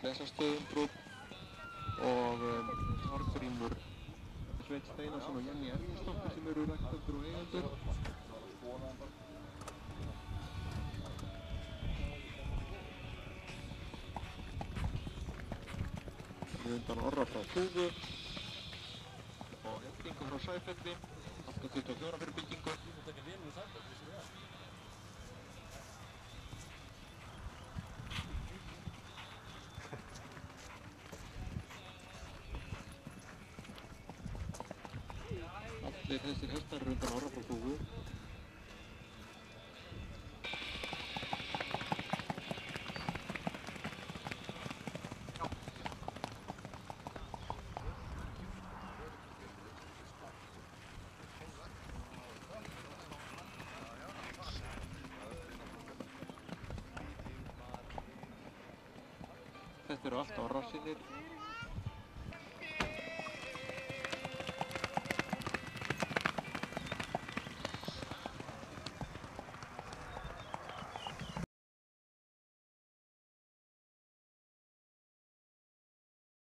Bessastöðum og Þorgrímur Sveinn Steinarsson og Jenny Erlingsdóttir sem eru ræktendur og eigendur. Undan Orra frá Þúfu og Eftingu frá Sæfelli, 824 fyrir byggingu. Allir þessir hestar eru undan Orra frá Þúfu. Þetta eru allt Orrarsinir.